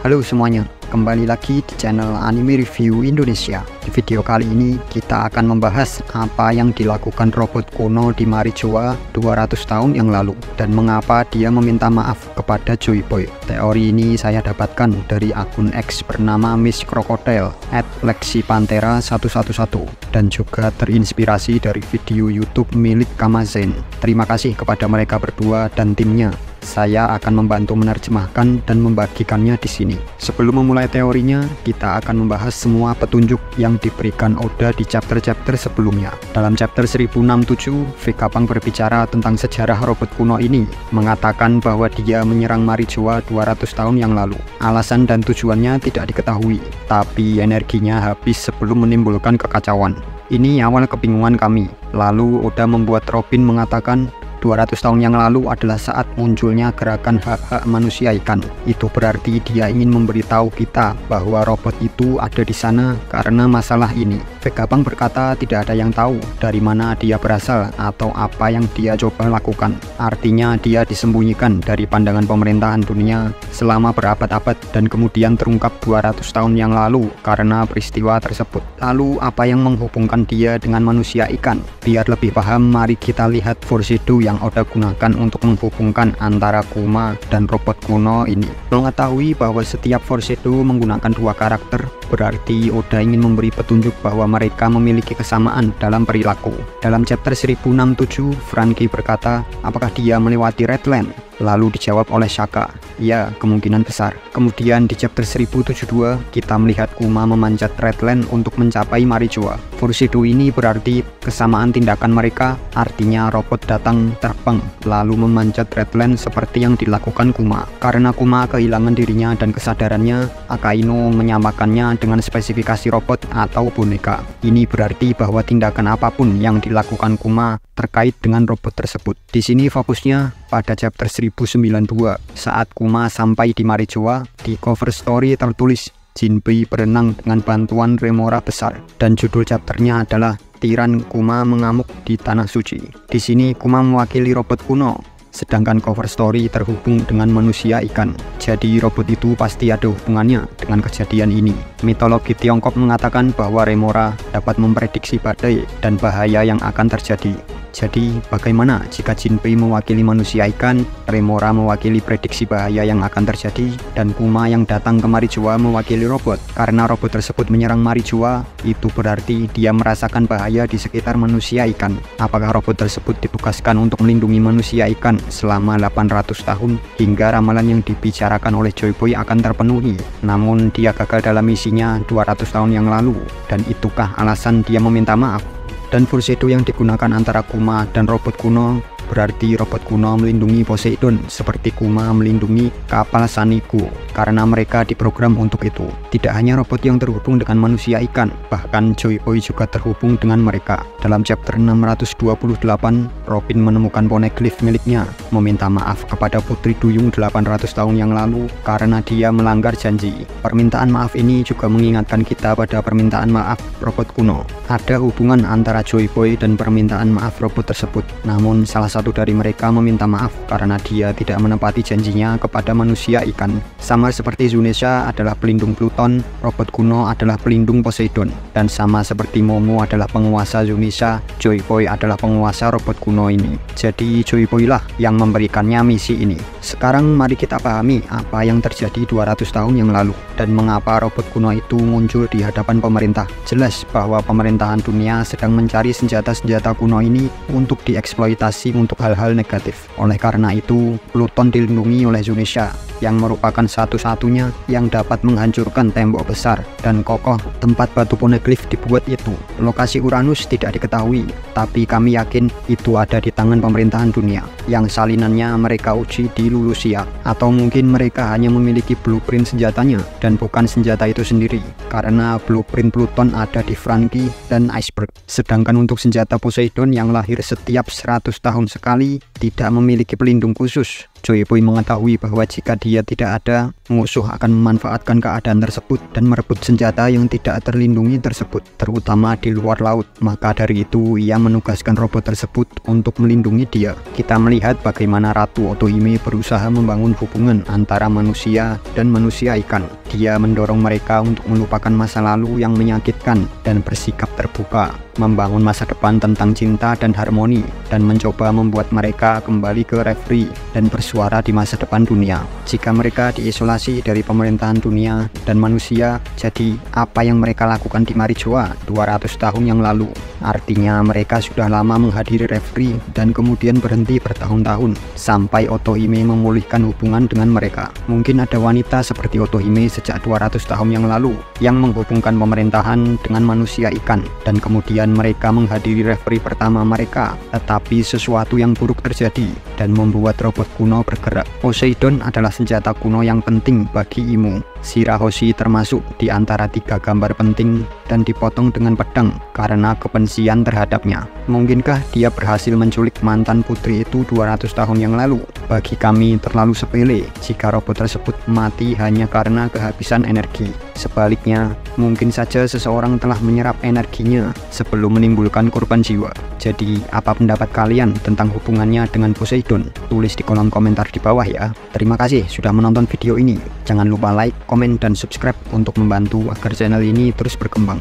Halo semuanya, kembali lagi di channel Anime Review Indonesia. Di video kali ini kita akan membahas apa yang dilakukan robot kuno di Marijoa 200 tahun yang lalu dan mengapa dia meminta maaf kepada Joy Boy. Teori ini saya dapatkan dari akun X bernama Miss Crocodile @LexiPantera111 dan juga terinspirasi dari video YouTube milik Kamazen. Terima kasih kepada mereka berdua dan timnya. Saya akan membantu menerjemahkan dan membagikannya di sini. Sebelum memulai teorinya, kita akan membahas semua petunjuk yang diberikan Oda di chapter-chapter sebelumnya. Dalam chapter 1067, Vegapunk berbicara tentang sejarah robot kuno ini, mengatakan bahwa dia menyerang Marijoa 200 tahun yang lalu. Alasan dan tujuannya tidak diketahui, tapi energinya habis sebelum menimbulkan kekacauan. Ini awal kebingungan kami. Lalu Oda membuat Robin mengatakan 200 tahun yang lalu adalah saat munculnya gerakan hak-hak manusia ikan. Itu berarti dia ingin memberitahu kita bahwa robot itu ada di sana karena masalah ini. Vegapunk berkata tidak ada yang tahu dari mana dia berasal atau apa yang dia coba lakukan. Artinya dia disembunyikan dari pandangan pemerintahan dunia selama berabad-abad dan kemudian terungkap 200 tahun yang lalu karena peristiwa tersebut. Lalu apa yang menghubungkan dia dengan manusia ikan? Biar lebih paham, mari kita lihat foreshadow yang Oda gunakan untuk menghubungkan antara Kuma dan robot kuno ini. Mengetahui bahwa setiap foreshadow menggunakan dua karakter, berarti Oda ingin memberi petunjuk bahwa mereka memiliki kesamaan dalam perilaku. Dalam chapter 1067, Franky berkata, apakah dia melewati Redland? Lalu dijawab oleh Shaka, ya, kemungkinan besar. Kemudian di chapter 1072, kita melihat Kuma memanjat Redland untuk mencapai Marijoa. Foreshadow ini berarti kesamaan tindakan mereka, artinya robot datang terbang, lalu memanjat Redland seperti yang dilakukan Kuma. Karena Kuma kehilangan dirinya dan kesadarannya, Akainu menyamakannya dengan spesifikasi robot atau boneka. Ini berarti bahwa tindakan apapun yang dilakukan Kuma terkait dengan robot tersebut. Di sini fokusnya pada chapter 1092 saat Kuma sampai di Marijoa. Di cover story tertulis Jinbei berenang dengan bantuan remora besar dan judul chapternya adalah Tiran Kuma mengamuk di Tanah Suci. Di sini Kuma mewakili robot kuno, sedangkan cover story terhubung dengan manusia ikan. Jadi robot itu pasti ada hubungannya dengan kejadian ini. Mitologi Tiongkok mengatakan bahwa remora dapat memprediksi badai dan bahaya yang akan terjadi. Jadi bagaimana jika Jinbei mewakili manusia ikan, Remora mewakili prediksi bahaya yang akan terjadi, dan Kuma yang datang ke Marijoa mewakili robot? Karena robot tersebut menyerang Marijoa, itu berarti dia merasakan bahaya di sekitar manusia ikan. Apakah robot tersebut ditugaskan untuk melindungi manusia ikan selama 800 tahun hingga ramalan yang dibicarakan oleh Joy Boy akan terpenuhi? Namun dia gagal dalam misinya 200 tahun yang lalu, dan itukah alasan dia meminta maaf? Dan foreshadow yang digunakan antara Kuma dan robot kuno berarti robot kuno melindungi Poseidon seperti Kuma melindungi kapal Saniku karena mereka diprogram untuk itu. Tidak hanya robot yang terhubung dengan manusia ikan, bahkan Joy Boy juga terhubung dengan mereka. Dalam chapter 628, Robin menemukan poneglyph miliknya, meminta maaf kepada Putri Duyung 800 tahun yang lalu karena dia melanggar janji. Permintaan maaf ini juga mengingatkan kita pada permintaan maaf robot kuno. Ada hubungan antara Joy Boy dan permintaan maaf robot tersebut, namun salah satu dari mereka meminta maaf karena dia tidak menepati janjinya kepada manusia ikan. Sama seperti Zunisha adalah pelindung Pluton, robot kuno adalah pelindung Poseidon. Dan sama seperti Momo adalah penguasa Zunisha, Joy Boy adalah penguasa robot kuno ini. Jadi Joy Boy lah yang memberikannya misi ini. Sekarang mari kita pahami apa yang terjadi 200 tahun yang lalu dan mengapa robot kuno itu muncul di hadapan pemerintah. Jelas bahwa pemerintahan dunia sedang mencari senjata-senjata kuno ini untuk dieksploitasi untuk hal-hal negatif. Oleh karena itu, Pluton dilindungi oleh Zunisha yang merupakan satu-satunya yang dapat menghancurkan tembok besar dan kokoh tempat batu poneglyph dibuat itu. Lokasi Uranus tidak diketahui, tapi kami yakin itu ada di tangan pemerintahan dunia yang salinannya mereka uji di Lulusia. Atau mungkin mereka hanya memiliki blueprint senjatanya dan bukan senjata itu sendiri, karena blueprint Pluton ada di Franky dan Iceberg. Sedangkan untuk senjata Poseidon yang lahir setiap 100 tahun sekali tidak memiliki pelindung khusus. Choi Pui mengetahui bahwa jika dia tidak ada, musuh akan memanfaatkan keadaan tersebut dan merebut senjata yang tidak terlindungi tersebut, terutama di luar laut. Maka dari itu, ia menugaskan robot tersebut untuk melindungi dia. Kita melihat bagaimana Ratu Otohime berusaha membangun hubungan antara manusia dan manusia ikan. Dia mendorong mereka untuk melupakan masa lalu yang menyakitkan dan bersikap terbuka, membangun masa depan tentang cinta dan harmoni, dan mencoba membuat mereka kembali ke referee dan bersuara di masa depan dunia. Jika mereka diisolasi dari pemerintahan dunia dan manusia, jadi apa yang mereka lakukan di Marijoa 200 tahun yang lalu? Artinya mereka sudah lama menghadiri referee dan kemudian berhenti bertahun-tahun sampai Otohime memulihkan hubungan dengan mereka. Mungkin ada wanita seperti Otohime sejak 200 tahun yang lalu yang menghubungkan pemerintahan dengan manusia ikan, dan kemudian mereka menghadiri referee pertama mereka, tetapi sesuatu yang buruk terjadi dan membuat robot kuno bergerak. Poseidon adalah senjata kuno yang penting bagi Imo. Shirahoshi termasuk di antara 3 gambar penting dan dipotong dengan pedang karena kebencian terhadapnya. Mungkinkah dia berhasil menculik mantan putri itu 200 tahun yang lalu? Bagi kami terlalu sepele jika robot tersebut mati hanya karena kehabisan energi. Sebaliknya, mungkin saja seseorang telah menyerap energinya sebelum menimbulkan korban jiwa. Jadi, apa pendapat kalian tentang hubungannya dengan Poseidon? Tulis di kolom komentar di bawah ya. Terima kasih sudah menonton video ini. Jangan lupa like, komen, dan subscribe untuk membantu agar channel ini terus berkembang.